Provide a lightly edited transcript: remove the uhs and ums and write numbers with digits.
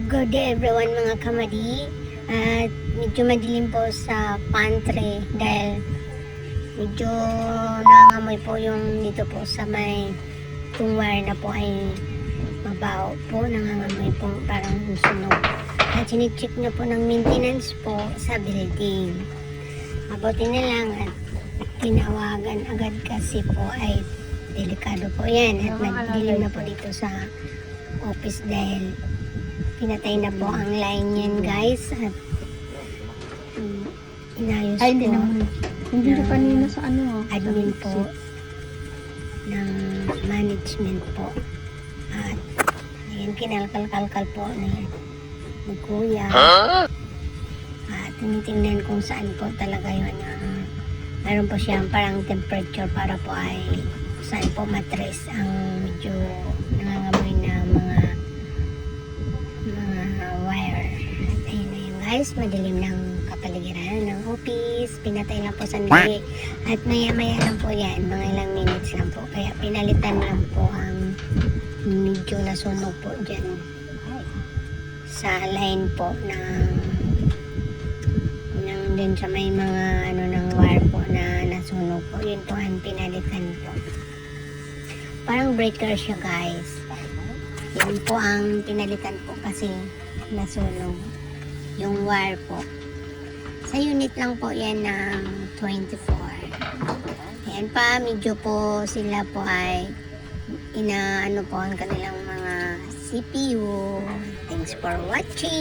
Good day everyone mga kamadi. At medyo madilim po sa pantry dahil medyo nangangamoy po yung dito po sa may itong wire na po ay mabaho po, nangangamoy po parang sunog. At sinicheck na po ng maintenance po sa building. Mabuti na lang at tinawagan agad kasi po ay delikado po yan at nagdilim na po dito sa office dahil pinatay na po ang line yan guys at inayos Ay, hindi po naman. Hindi na kanina sa ano. admin po ng management po at ayan kinalkal-kalkal po ni kuya at tinitingnan kung saan po talaga yun meron po siyang parang temperature para po ay saan po matrace ang medyo nangangamoy na mga wire. At ayun na yun guys, madilim ng kapaligiran ng office, pinatay lang po sandali at maya lang po yan, mga ilang minutes lang po, kaya pinalitan lang po ang medyo nasunog po dyan sa line po ng din sa may mga ano ng wire po na nasunog po, yun po ang pinalitan po, parang breaker siya guys, yun po ang pinalitan po kasi nasunog yung wire po sa unit lang po yan ng 24. Ayan pa, medyo po sila po ay inaano po ang kanilang mga CPU. Thanks for watching.